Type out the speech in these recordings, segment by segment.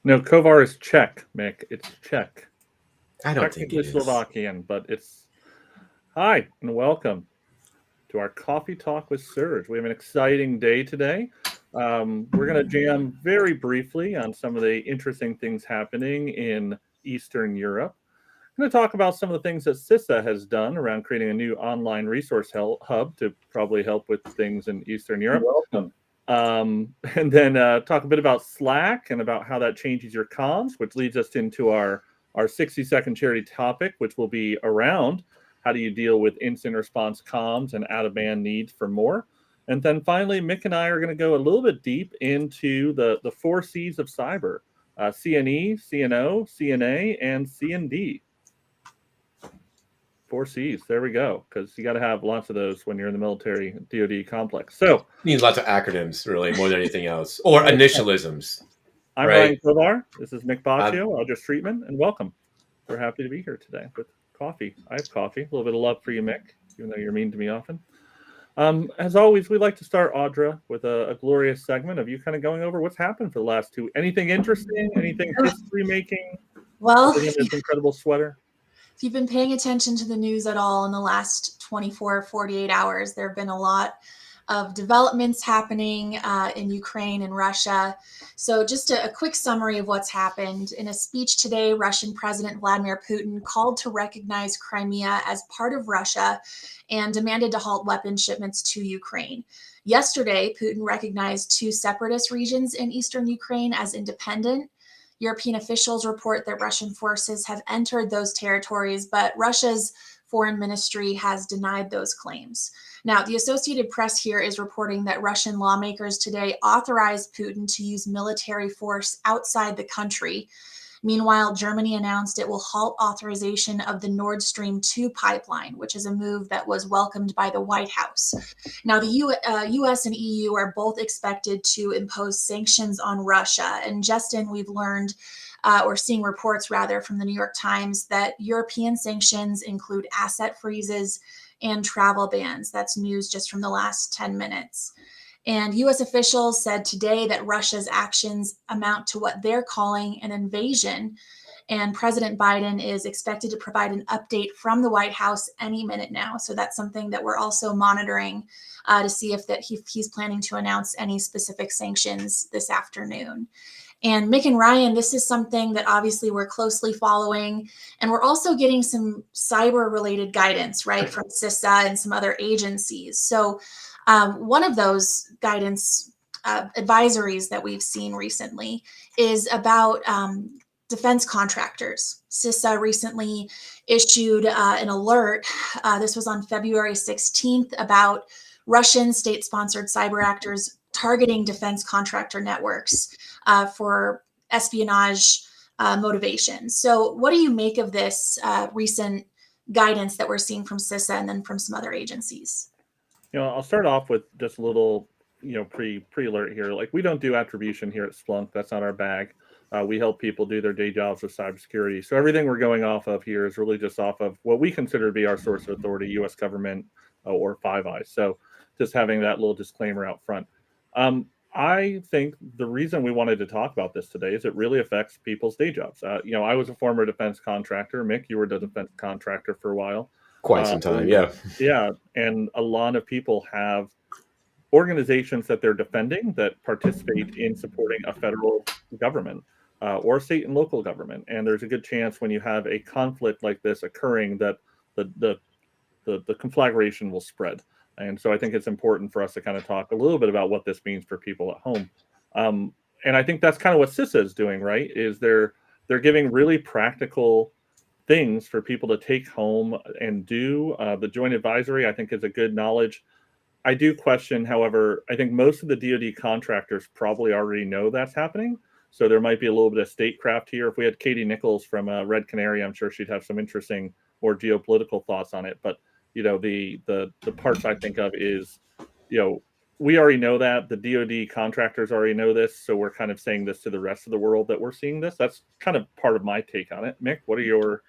No, Kovar is Czech, Mick. It's Czech. I don't think Technically it is. Slovakian, but it's... Hi, and welcome to our Coffee Talk with Serge. We have an exciting day today. We're going to jam very briefly on some of the interesting things happening in Eastern Europe. I'm going to talk about some of the things that CISA has done around creating a new online resource hub to probably help with things in Eastern Europe. Welcome. And then talk a bit about Slack and about how that changes your comms, which leads us into our 60-second charity topic, which will be around how do you deal with instant response comms and out-of-band needs for more. And then finally, Mick and I are going to go a little bit deep into the 4 Cs of cyber, CNE, CNO, CNA, and CND. 4 Cs. There we go. Because you got to have lots of those when you're in the military DoD complex. So it needs lots of acronyms, really, more than anything else, or initialisms. I'm right? Ryan Kovar. This is Mick Baccio, Audra Streetman, and welcome. We're happy to be here today with coffee. I have coffee. A little bit of love for you, Mick, even though you're mean to me often. As always, we like to start, Audra, with a glorious segment of you kind of going over what's happened for the last 2. Anything interesting? Anything history-making? Well, Other than this incredible sweater? If you've been paying attention to the news at all in the last 24, 48 hours, there have been a lot of developments happening in Ukraine and Russia. So just a quick summary of what's happened. In a speech today, Russian President Vladimir Putin called to recognize Crimea as part of Russia and demanded to halt weapon shipments to Ukraine. Yesterday, Putin recognized 2 separatist regions in eastern Ukraine as independent. European officials report that Russian forces have entered those territories, but Russia's foreign ministry has denied those claims. Now, the Associated Press here is reporting that Russian lawmakers today authorized Putin to use military force outside the country. Meanwhile, Germany announced it will halt authorization of the Nord Stream 2 pipeline, which is a move that was welcomed by the White House. Now, the U.S. and EU are both expected to impose sanctions on Russia. And Justin, we've learned, or seeing reports rather, from the New York Times that European sanctions include asset freezes and travel bans. That's news just from the last 10 minutes. And U.S. officials said today that Russia's actions amount to what they're calling an invasion. And President Biden is expected to provide an update from the White House any minute now. So that's something that we're also monitoring to see if he's planning to announce any specific sanctions this afternoon. And Mick and Ryan, this is something that obviously we're closely following. And we're also getting some cyber-related guidance, right, from CISA and some other agencies. So one of those guidance advisories that we've seen recently is about defense contractors. CISA recently issued an alert. This was on February 16th about Russian state-sponsored cyber actors targeting defense contractor networks for espionage motivation. So what do you make of this recent guidance that we're seeing from CISA and then from some other agencies? I'll start off with just a little, pre-alert here. Like, we don't do attribution here at Splunk. That's not our bag. We help people do their day jobs with cybersecurity. So everything we're going off of here is really just off of what we consider to be our source of authority, U.S. government or Five Eyes. So just having that little disclaimer out front. I think the reason we wanted to talk about this today is it really affects people's day jobs. I was a former defense contractor. Mick, you were a defense contractor for a while. Quite some time, yeah. Yeah, and a lot of people have organizations that they're defending that participate in supporting a federal government or state and local government. And there's a good chance when you have a conflict like this occurring that the conflagration will spread. And so I think it's important for us to kind of talk a little bit about what this means for people at home. And I think that's kind of what CISA is doing, right? Is they're giving really practical things for people to take home and do. The joint advisory, I think, is a good knowledge. I do question, however, I think most of the DoD contractors probably already know that's happening. So there might be a little bit of statecraft here. If we had Katie Nichols from Red Canary, I'm sure she'd have some interesting more geopolitical thoughts on it. But the parts I think of is, we already know that the DoD contractors already know this, so we're kind of saying this to the rest of the world that we're seeing this. That's kind of part of my take on it. Mick, what are your?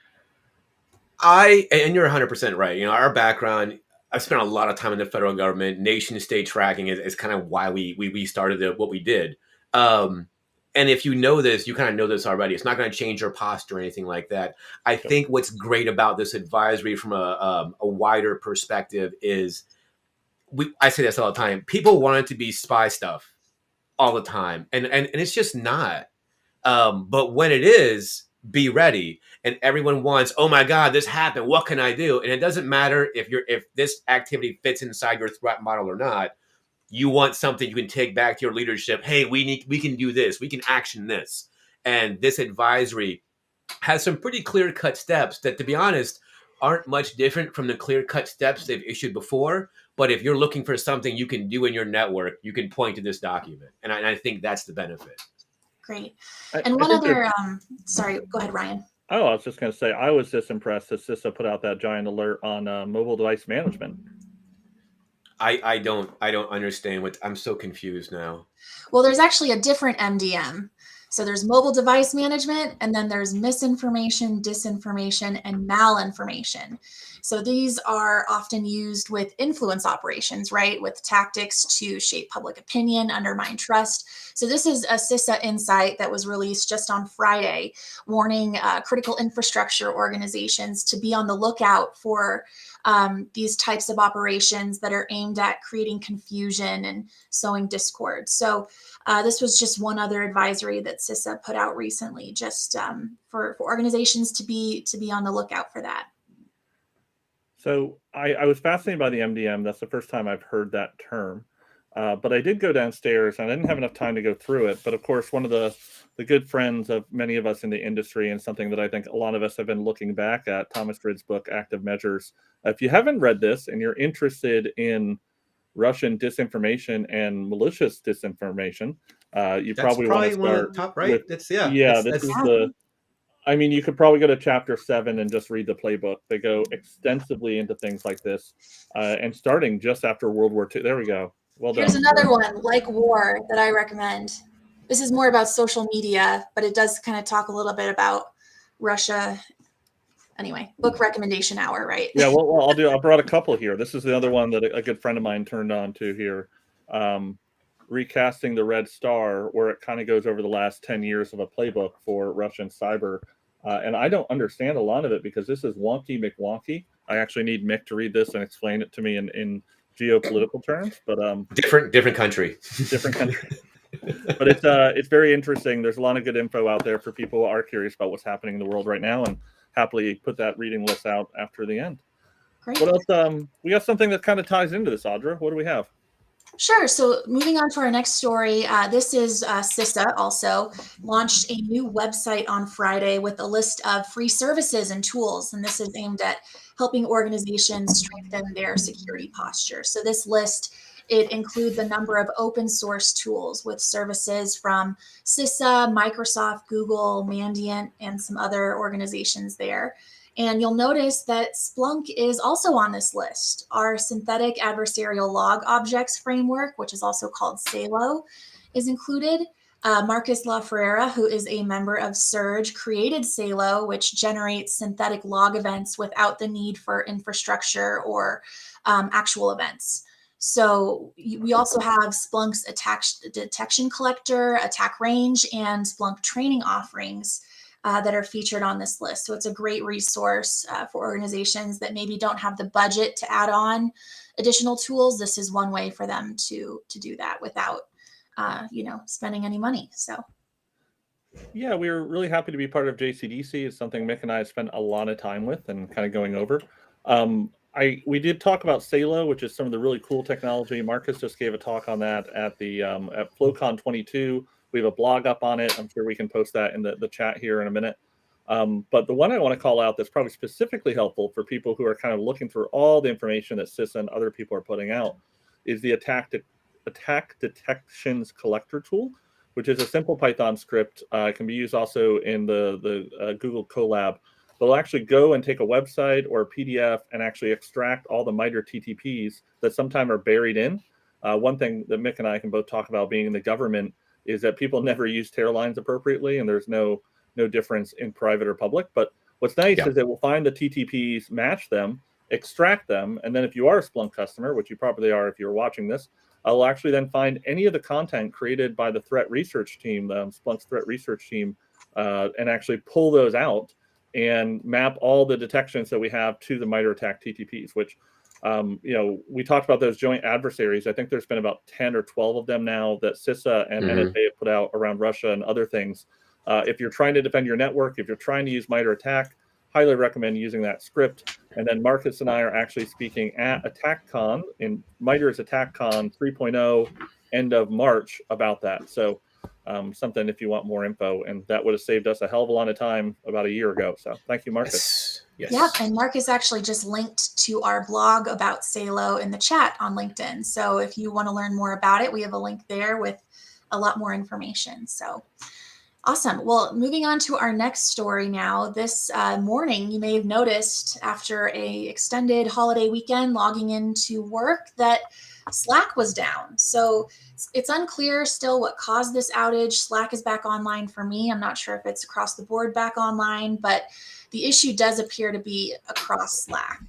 And you're 100% right. Our background, I've spent a lot of time in the federal government. Nation state tracking is kind of why we started what we did. And if you know this, you kind of know this already. It's not going to change your posture or anything like that. I think what's great about this advisory from a wider perspective is, I say this all the time. People want it to be spy stuff all the time, and it's just not. But when it is, be ready. And everyone wants, oh my God, this happened. What can I do? And it doesn't matter if this activity fits inside your threat model or not. You want something you can take back to your leadership. Hey, we can do this. We can action this. And this advisory has some pretty clear-cut steps that, to be honest, aren't much different from the clear-cut steps they've issued before. But if you're looking for something you can do in your network, you can point to this document. And I think that's the benefit. Great. And one other, sorry, go ahead, Ryan. Oh, I was just going to say, I was just impressed that CISA put out that giant alert on mobile device management. I don't understand what, I'm so confused now. Well, there's actually a different MDM. So there's mobile device management, and then there's misinformation, disinformation, and malinformation. So these are often used with influence operations, right? With tactics to shape public opinion, undermine trust. So this is a CISA insight that was released just on Friday, warning critical infrastructure organizations to be on the lookout for these types of operations that are aimed at creating confusion and sowing discord. So this was just one other advisory that CISA put out recently, just for organizations to be on the lookout for that. So I was fascinated by the MDM. That's the first time I've heard that term. But I did go downstairs, and I didn't have enough time to go through it. But of course, one of the good friends of many of us in the industry, and something that I think a lot of us have been looking back at, Thomas Ridd's book, Active Measures. If you haven't read this and you're interested in Russian disinformation and malicious disinformation, you probably want to start the top right. This is I mean, you could probably go to chapter 7 and just read the playbook. They go extensively into things like this, and starting just after World War II. There we go. Well done. Here's another one, Like War, that I recommend. This is more about social media, but it does kind of talk a little bit about Russia. Anyway, book recommendation hour, right? Yeah, well, I brought a couple here. This is the other one that a good friend of mine turned on to here. Recasting the Red Star, where it kind of goes over the last 10 years of a playbook for Russian cyber. And I don't understand a lot of it because this is wonky McWonky. I actually need Mick to read this and explain it to me in geopolitical terms. But different country. Different country. But it's very interesting. There's a lot of good info out there for people who are curious about what's happening in the world right now, and happily put that reading list out after the end. Great. What else? We got something that kind of ties into this, Audra. What do we have? Sure. So moving on to our next story, this is CISA also launched a new website on Friday with a list of free services and tools. And this is aimed at helping organizations strengthen their security posture. So this list, it includes a number of open source tools with services from CISA, Microsoft, Google, Mandiant, and some other organizations there. And you'll notice that Splunk is also on this list. Our synthetic adversarial log objects framework, which is also called Salo, is included. Marcus LaFerrera, who is a member of Surge, created Salo, which generates synthetic log events without the need for infrastructure or actual events. So we also have Splunk's attack detection collector, attack range, and Splunk training offerings that are featured on this list. So it's a great resource for organizations that maybe don't have the budget to add on additional tools. This is one way for them to do that without, spending any money. So. Yeah, we were really happy to be part of JCDC. It's something Mick and I have spent a lot of time with and kind of going over. We did talk about Salo, which is some of the really cool technology. Marcus just gave a talk on that at the at FlowCon 22. We have a blog up on it. I'm sure we can post that in the chat here in a minute. But the one I want to call out that's probably specifically helpful for people who are kind of looking for all the information that CISA and other people are putting out is the attack detections collector tool, which is a simple Python script. It can be used also in the Google Colab. They'll actually go and take a website or a PDF and actually extract all the MITRE TTPs that sometimes are buried in. One thing that Mick and I can both talk about being in the government is that people never use tear lines appropriately, and there's no difference in private or public. But what's nice is that we'll find the TTPs, match them, extract them, and then if you are a Splunk customer, which you probably are if you're watching this, will actually then find any of the content created by the threat research team, Splunk's threat research team, and actually pull those out and map all the detections that we have to the MITRE ATT&CK TTPs, which, we talked about those joint adversaries. I think there's been about 10 or 12 of them now that CISA and NSA have put out around Russia and other things. If you're trying to defend your network, if you're trying to use MITRE ATT&CK, highly recommend using that script. And then Marcus and I are actually speaking at AttackCon in MITRE's AttackCon 3.0 end of March about that. So something if you want more info, and that would have saved us a hell of a lot of time about a year ago. So thank you, Marcus. Yes. Yeah, and Marcus actually just linked to our blog about Salo in the chat on LinkedIn. So if you want to learn more about it, we have a link there with a lot more information. So awesome. Well, moving on to our next story now. This morning, you may have noticed after a extended holiday weekend, logging into work, that Slack was down. So it's unclear still what caused this outage. Slack is back online for me. I'm not sure if it's across the board back online, but the issue does appear to be across Slack.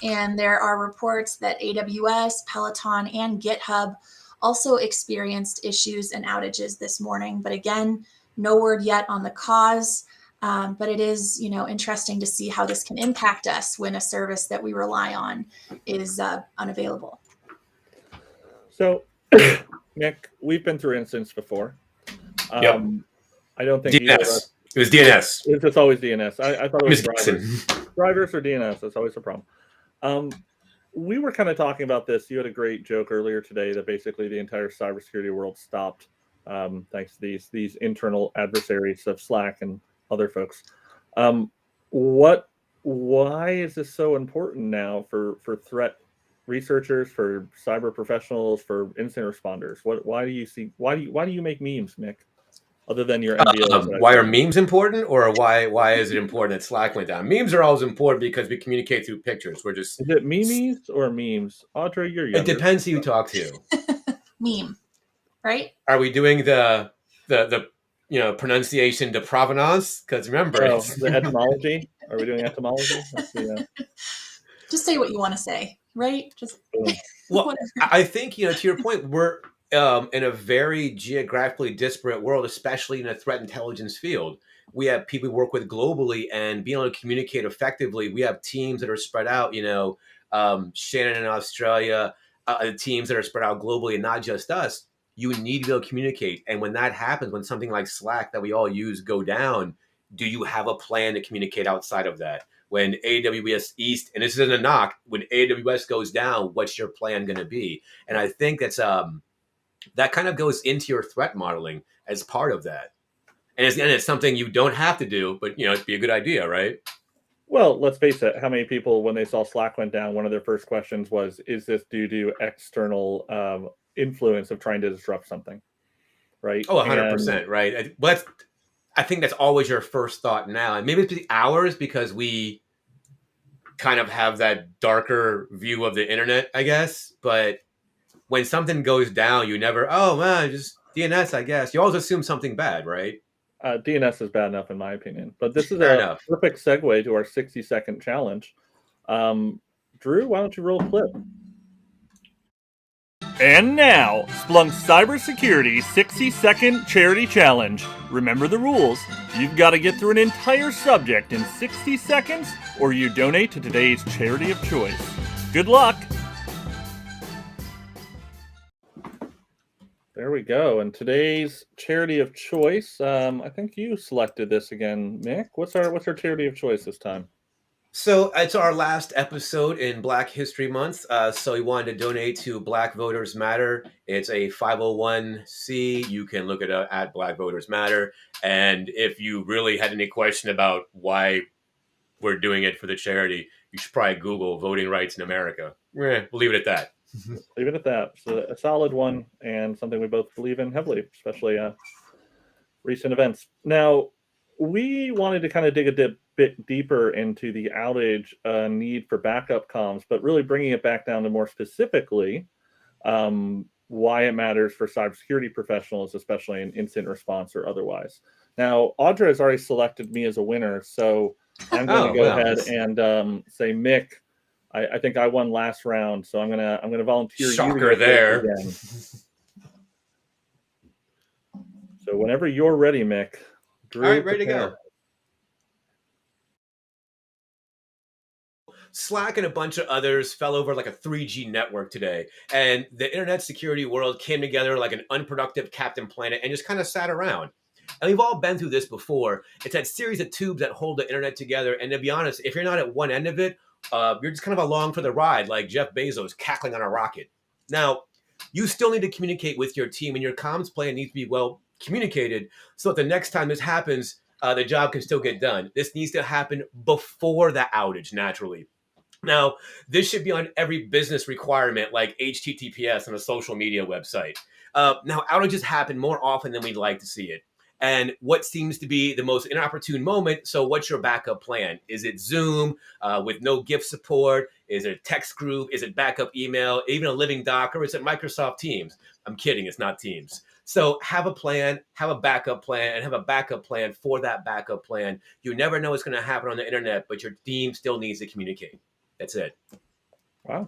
And there are reports that AWS, Peloton, and GitHub also experienced issues and outages this morning. But again, no word yet on the cause, but it is, interesting to see how this can impact us when a service that we rely on is unavailable. So, Nick, we've been through incidents before. Yep. I don't think either of us. It was DNS. It's always DNS. I thought it was drivers. Drivers or DNS. That's always a problem. We were kind of talking about this. You had a great joke earlier today that basically the entire cybersecurity world stopped thanks to these internal adversaries of Slack and other folks. Why is this so important now for threat researchers, for cyber professionals, for incident responders? Why do you make memes, Mick? Other than your MBOs, why are memes important, or why is it important that Slack went down? Memes are always important because we communicate through pictures. We're just is it memes or memes? Audra, you're younger. It depends who you talk to. Meme, right? Are we doing the pronunciation de provenance? Because remember, the etymology. Are we doing etymology? Just say what you want to say, right? Just well, I think to your point, we're in a very geographically disparate world, especially in a threat intelligence field. We have people we work with globally, and being able to communicate effectively. We have teams that are spread out, Shannon in Australia, teams that are spread out globally, and not just us. You need to be able to communicate. And when that happens, when something like Slack that we all use go down, do you have a plan to communicate outside of that? When AWS East, and this isn't a knock, when AWS goes down, what's your plan going to be? And I think that's that kind of goes into your threat modeling as part of that. And it's something you don't have to do, but it'd be a good idea, right? Well, let's face it. How many people, when they saw Slack went down, one of their first questions was, "Is this due to external influence of trying to disrupt something?" Right? Oh, 100%, right? But I think that's always your first thought now, and maybe it's ours because we kind of have that darker view of the internet, I guess. But when something goes down, you never, oh man, just DNS, I guess. You always assume something bad, right? DNS is bad enough, in my opinion. But this is a perfect segue to our 60-second challenge. Drew, why don't you roll a clip? And now, Splunk's Cybersecurity 60-second charity challenge. Remember the rules. You've got to get through an entire subject in 60 seconds, or you donate to today's charity of choice. Good luck! There we go. And today's charity of choice, I think you selected this again, Mick. What's our charity of choice this time? So it's our last episode in Black History Month. So we wanted to donate to Black Voters Matter. It's a 501c. You can look it up at Black Voters Matter. And if you really had any question about why we're doing it for the charity, you should probably Google voting rights in America. We'll leave it at that. Leave it at that. So a solid one, and something we both believe in heavily, especially recent events. Now, we wanted to kind of dig a bit deeper into the outage need for backup comms, but really bringing it back down to more specifically why it matters for cybersecurity professionals, especially in incident response or otherwise. Now, Audra has already selected me as a winner, so I'm going to go ahead and say, Mick, I think I won last round, so I'm gonna volunteer Shocker you to there. again. So whenever you're ready, Mick. Drew, all right, ready to go. Slack and a bunch of others fell over like a 3G network today, and the internet security world came together like an unproductive Captain Planet and just kind of sat around. And we've all been through this before. It's that series of tubes that hold the internet together. And to be honest, if you're not at one end of it, you're just kind of along for the ride, like Jeff Bezos cackling on a rocket. Now, you still need to communicate with your team, and your comms plan needs to be well communicated so that the next time this happens, the job can still get done. This needs to happen before the outage, naturally. Now, this should be on every business requirement like HTTPS on a social media website. Now, outages happen more often than we'd like to see it. And what seems to be the most inopportune moment, so what's your backup plan? Is it Zoom with no GIF support? Is it a text group? Is it backup email? Even a living Docker? Is it Microsoft Teams? I'm kidding, it's not Teams. So have a plan, have a backup plan, and have a backup plan for that backup plan. You never know what's going to happen on the internet, but your team still needs to communicate. That's it. Wow,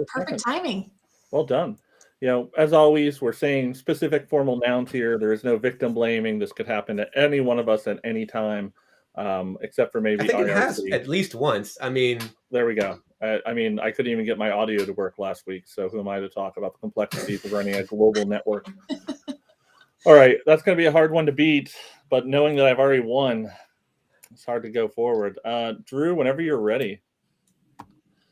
perfect timing. Well done. As always, we're saying specific formal nouns here. There is no victim blaming. This could happen to any one of us at any time, except for maybe I think IRC. It has at least once. I mean, there we go. I couldn't even get my audio to work last week, so who am I to talk about the complexities of running a global network? All right, that's going to be a hard one to beat, but knowing that I've already won, it's hard to go forward. Drew, whenever you're ready.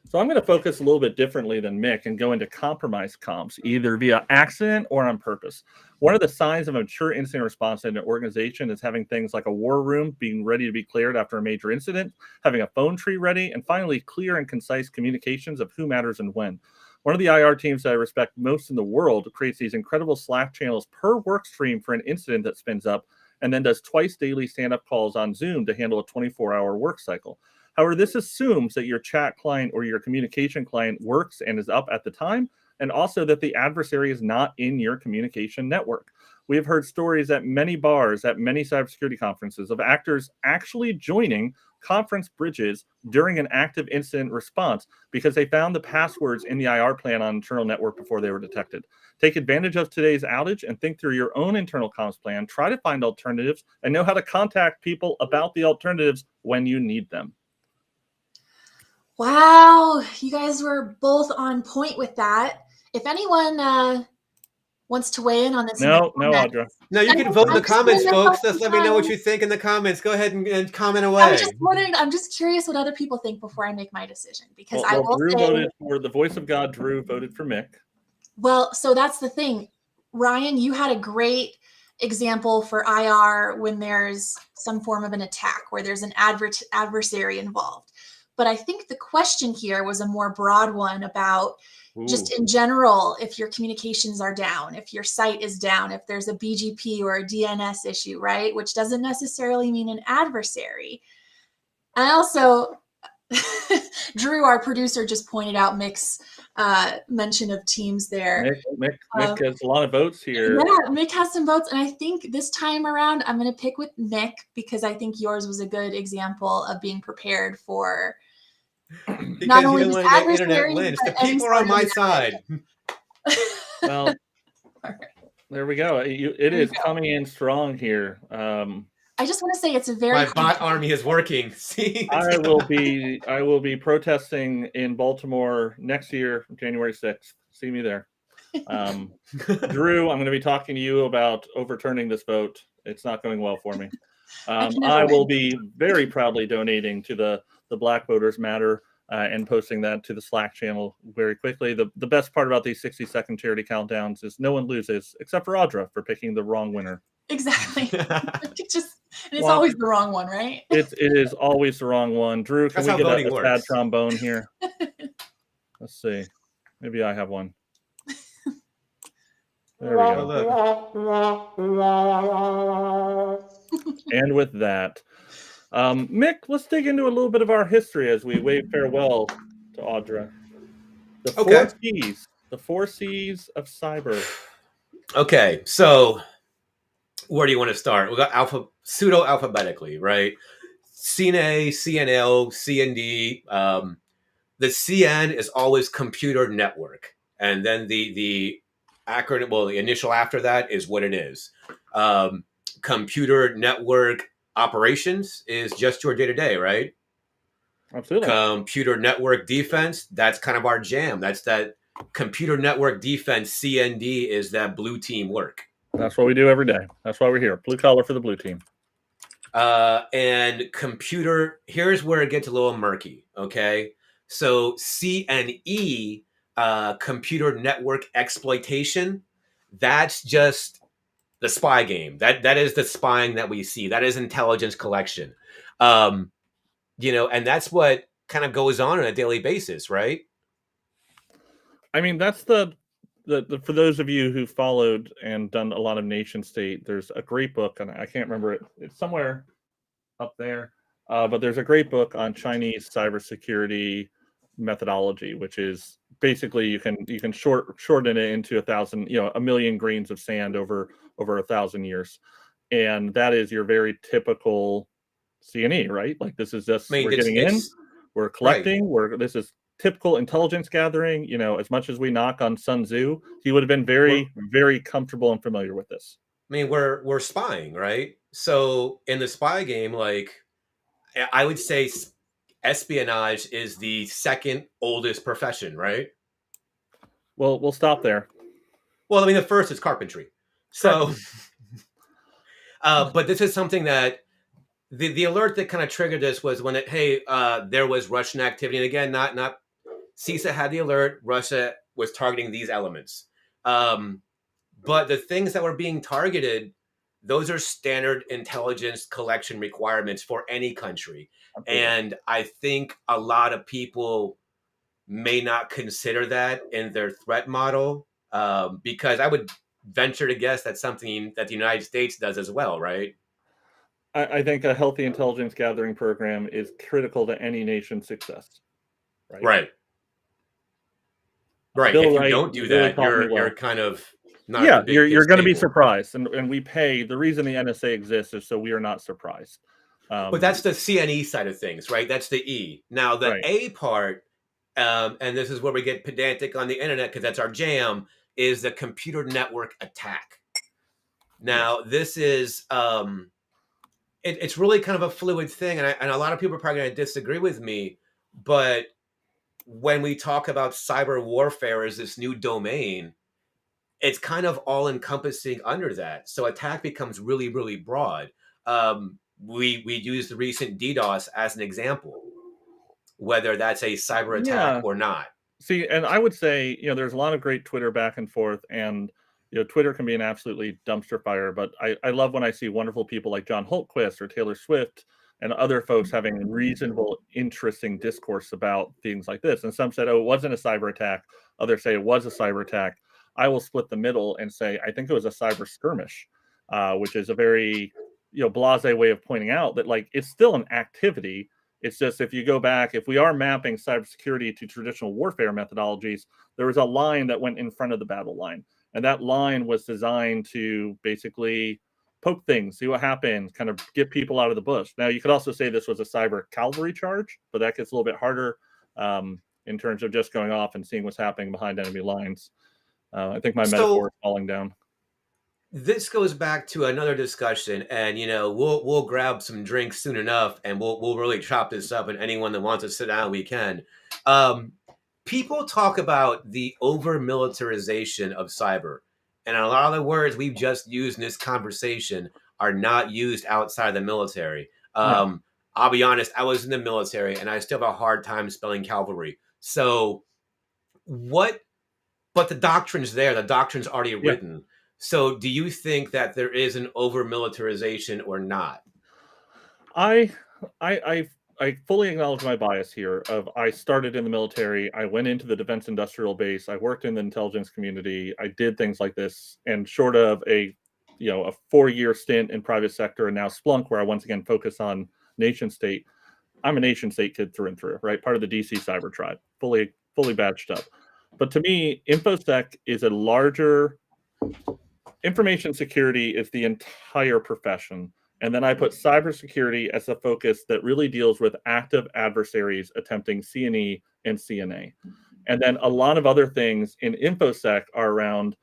So I'm going to focus a little bit differently than Mick and go into compromised comms, either via accident or on purpose. One of the signs of a mature incident response in an organization is having things like a war room being ready to be cleared after a major incident, having a phone tree ready, and finally clear and concise communications of who matters and when. One of the IR teams that I respect most in the world creates these incredible Slack channels per work stream for an incident that spins up, and then does twice daily stand-up calls on Zoom to handle a 24-hour work cycle. However, this assumes that your chat client or your communication client works and is up at the time, and also that the adversary is not in your communication network. We have heard stories at many bars, at many cybersecurity conferences, of actors actually joining conference bridges during an active incident response because they found the passwords in the IR plan on internal network before they were detected. Take advantage of today's outage and think through your own internal comms plan. Try to find alternatives and know how to contact people about the alternatives when you need them. Wow, you guys were both on point with that. If anyone wants to weigh in on this, no, Audra. No, you can vote in the comments, folks. Just let me know what you think in the comments. Go ahead and comment away. I'm just curious what other people think before I make my decision, because Drew voted for the voice of God. Drew voted for Mick. Well, so that's the thing. Ryan, you had a great example for IR when there's some form of an attack where there's an adversary involved. But I think the question here was a more broad one about just in general, if your communications are down, if your site is down, if there's a BGP or a DNS issue, right? Which doesn't necessarily mean an adversary. And also, Drew, our producer, just pointed out Mick's mention of Teams there. Mick has a lot of votes here. Yeah, Mick has some votes. And I think this time around, I'm going to pick with Mick because I think yours was a good example of being prepared for because not only you don't want to get internet lynched. The people are on my side. Well, there we go. It is coming in strong here. I just want to say it's a very my bot army is working. See, I will be protesting in Baltimore next year, January 6th. See me there. Drew, I'm going to be talking to you about overturning this vote. It's not going well for me. I will be very proudly donating to the Black Voters Matter and posting that to the Slack channel very quickly. The best part about these 60-second charity countdowns is no one loses except for Audra for picking the wrong winner. Exactly. It's always the wrong one, right? It is always the wrong one. Drew, can we get a sad trombone here? Let's see. Maybe I have one. There we go. And with that, Mick, let's dig into a little bit of our history as we wave farewell to Audra. The four C's of cyber. Okay, so where do you want to start? We got pseudo alphabetically, right? CNE, CNL, CND, the CN is always computer network, and then the acronym, well, the initial after that is what it is. Computer network operations is just your day to day, right? Absolutely. Computer network defense, that's kind of our jam. That's that computer network defense. CND is that blue team work. That's what we do every day. That's why we're here. Blue collar for the blue team. And computer, here's where it gets a little murky. Okay. So CNE, computer network exploitation, that's just the spy game. That is the spying that we see. That is intelligence collection. And that's what kind of goes on a daily basis, right? I mean, that's the for those of you who followed and done a lot of nation state, there's a great book, and I can't remember it. It's somewhere up there, but there's a great book on Chinese cybersecurity methodology, which is basically you can shorten it into 1,000, 1,000,000 grains of sand over 1,000 years, and that is your very typical CNE, right? Like this is just we're getting in, we're collecting, this is typical intelligence gathering. As much as we knock on Sun Tzu, he would have been very, very comfortable and familiar with this. I mean, we're spying, right? So in the spy game, like I would say espionage is the second oldest profession, right? Well, we'll stop there. Well, I mean, the first is carpentry. So, but this is something that the alert that kind of triggered this was when there was Russian activity. And again, not CISA had the alert. Russia was targeting these elements. But the things that were being targeted, those are standard intelligence collection requirements for any country. Absolutely. And I think a lot of people may not consider that in their threat model, because I would venture to guess that's something that the United States does as well, right? I think a healthy intelligence gathering program is critical to any nation's success. Right. If you don't do that, you're kind of not. Yeah, you're going to be surprised, and we pay. The reason the NSA exists is so we are not surprised. But that's the CNE side of things, right? That's the E. Now the A part, and this is where we get pedantic on the internet because that's our jam, is the computer network attack. Now this is it's really kind of a fluid thing, and a lot of people are probably going to disagree with me, but when we talk about cyber warfare as this new domain, it's kind of all encompassing under that. So attack becomes really, really broad. We use the recent DDoS as an example, whether that's a cyber attack or not. See, and I would say, there's a lot of great Twitter back and forth, and Twitter can be an absolutely dumpster fire, but I love when I see wonderful people like John Holtquist or Taylor Swift and other folks having reasonable, interesting discourse about things like this. And some said, oh, it wasn't a cyber attack. Others say it was a cyber attack. I will split the middle and say, I think it was a cyber skirmish, which is a very, blasé way of pointing out that it's still an activity. It's just, if you go back, if we are mapping cybersecurity to traditional warfare methodologies, there was a line that went in front of the battle line. And that line was designed to basically poke things, see what happens, kind of get people out of the bush. Now, you could also say this was a cyber cavalry charge, but that gets a little bit harder in terms of just going off and seeing what's happening behind enemy lines. I think my metaphor is falling down. This goes back to another discussion, and we'll grab some drinks soon enough, and we'll really chop this up. And anyone that wants to sit down, we can. People talk about the over militarization of cyber, and a lot of the words we've just used in this conversation are not used outside the military. No. I'll be honest, I was in the military, and I still have a hard time spelling cavalry. So, but the doctrine's there. The doctrine's already written. So do you think that there is an over militarization or not? I fully acknowledge my bias here. I started in the military. I went into the defense industrial base. I worked in the intelligence community. I did things like this, and short of a 4-year stint in private sector, and now Splunk, where I once again focus on nation state. I'm a nation state kid through and through, right? Part of the DC cyber tribe, fully badged up. But to me, InfoSec is a larger. Information security is the entire profession. And then I put cybersecurity as a focus that really deals with active adversaries attempting CNE and CNA. And then a lot of other things in InfoSec are around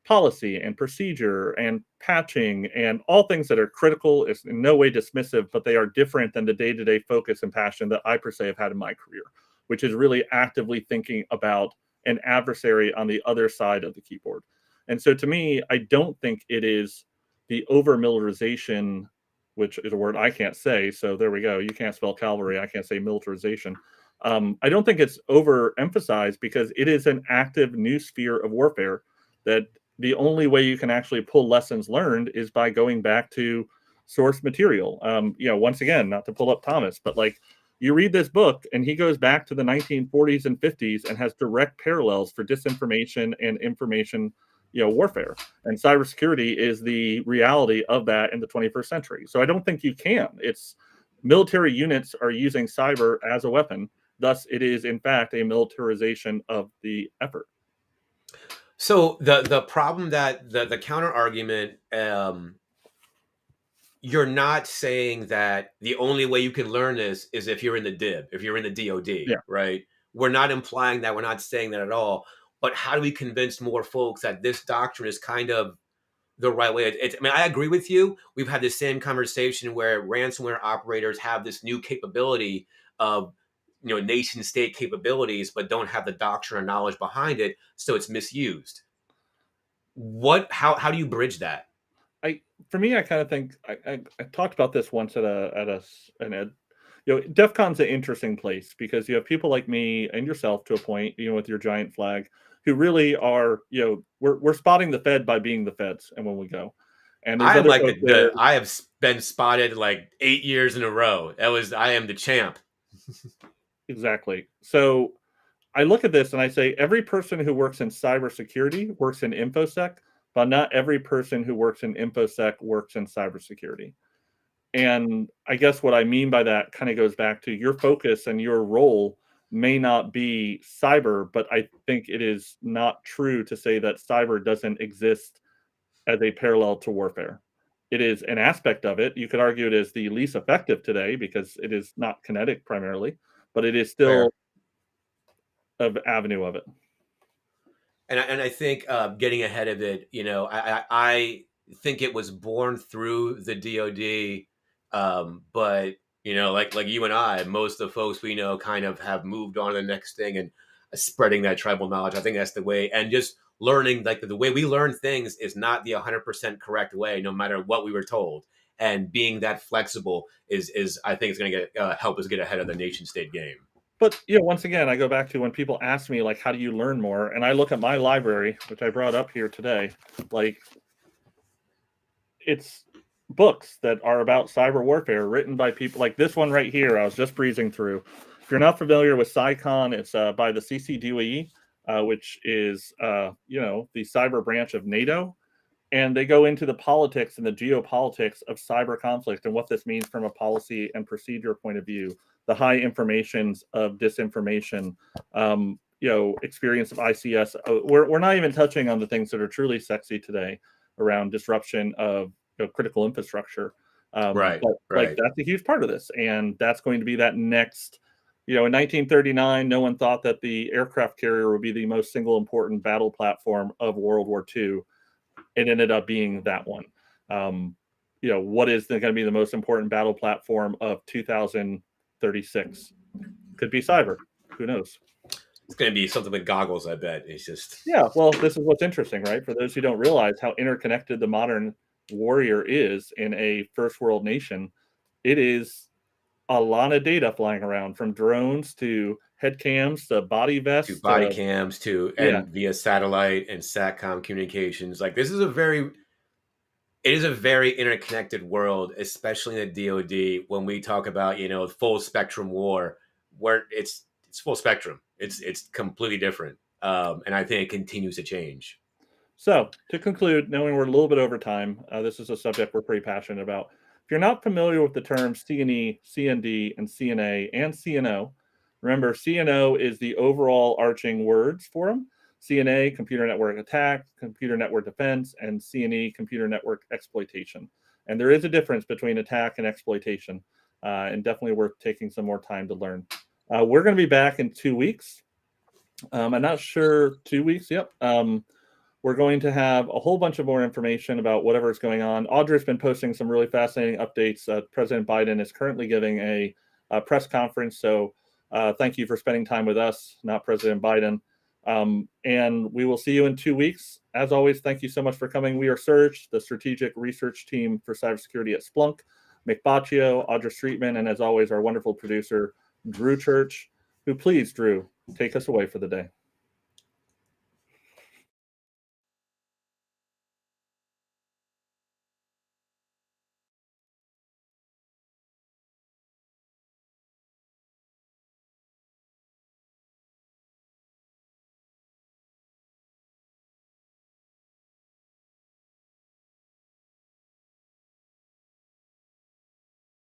policy and procedure and patching and all things that are critical. It's in no way dismissive, but they are different than the day-to-day focus and passion that I per se have had in my career, which is really actively thinking about an adversary on the other side of the keyboard. And so to me, I don't think it is the over-militarization, which is a word I can't say. So there we go. You can't spell cavalry. I can't say militarization. I don't think it's overemphasized because it is an active new sphere of warfare that the only way you can actually pull lessons learned is by going back to source material. Once again, not to pull up Thomas, but like you read this book and he goes back to the 1940s and 50s and has direct parallels for disinformation and information, warfare. And cybersecurity is the reality of that in the 21st century. So I don't think you can. It's military units are using cyber as a weapon. Thus, it is, in fact, a militarization of the effort. So the problem that the counter argument, you're not saying that the only way you can learn this is if you're in the DIB, if you're in the DoD, right? We're not implying that. We're not saying that at all. But how do we convince more folks that this doctrine is kind of the right way? I agree with you. We've had the same conversation where ransomware operators have this new capability of nation state capabilities, but don't have the doctrine or knowledge behind it, so it's misused. How do you bridge that? For me, I kind of think I talked about this once DEF CON's an interesting place because you have people like me and yourself to a point, with your giant flag, who really are, we're spotting the Fed by being the Feds, and when we go, and there's other folks there. I have been spotted like 8 years in a row. I am the champ. Exactly. So I look at this and I say every person who works in cybersecurity works in InfoSec, but not every person who works in InfoSec works in cybersecurity. And I guess what I mean by that kind of goes back to your focus and your role may not be cyber, but I think it is not true to say that cyber doesn't exist as a parallel to warfare. It is an aspect of it. You could argue it is the least effective today because it is not kinetic primarily, but it is still an avenue of it. And I think getting ahead of it, I think it was born through the DoD, but like you and I, most of the folks we know kind of have moved on to the next thing and spreading that tribal knowledge. I think that's the way, and just learning like the way we learn things is not the 100% correct way, no matter what we were told. And being that flexible is I think it's going to help us get ahead of the nation state game. But once again, I go back to when people ask me, like, how do you learn more? And I look at my library, which I brought up here today, like, it's books that are about cyber warfare written by people like this one right here. I was just breezing through. If you're not familiar with CyCon, it's by the CCDOE, which is, the cyber branch of NATO. And they go into the politics and the geopolitics of cyber conflict and what this means from a policy and procedure point of view, the high informations of disinformation, experience of ICS. We're not even touching on the things that are truly sexy today around disruption of critical infrastructure. Right. Like that's a huge part of this. And that's going to be that next, in 1939, no one thought that the aircraft carrier would be the most single important battle platform of World War II. It ended up being that one. What is going to be the most important battle platform of 2036? Could be cyber. Who knows? It's going to be something with goggles, I bet. It's just... Yeah, well, this is what's interesting, right? For those who don't realize how interconnected the modern warrior is in a first world nation, it is a lot of data flying around, from drones to head cams to body vests to body cams and via satellite and SATCOM communications. Like it is a very interconnected world, especially in the DoD. When we talk about full spectrum war, where it's full spectrum, it's completely different, and I think it continues to change. So to conclude, knowing we're a little bit over time, this is a subject we're pretty passionate about. If you're not familiar with the terms CNE, CND, and CNA, and CNO, remember CNO is the overall arching words for them. CNA, computer network attack, computer network defense, and CNE, computer network exploitation. And there is a difference between attack and exploitation, and definitely worth taking some more time to learn. We're going to be back in 2 weeks. I'm not sure, 2 weeks. Yep. We're going to have a whole bunch of more information about whatever is going on. Audra's been posting some really fascinating updates. President Biden is currently giving a press conference. So thank you for spending time with us, not President Biden. And we will see you in 2 weeks. As always, thank you so much for coming. We are Surge, the strategic research team for cybersecurity at Splunk. Mick Baccio, Audra Streetman, and as always, our wonderful producer, Drew Church, who please, Drew, take us away for the day.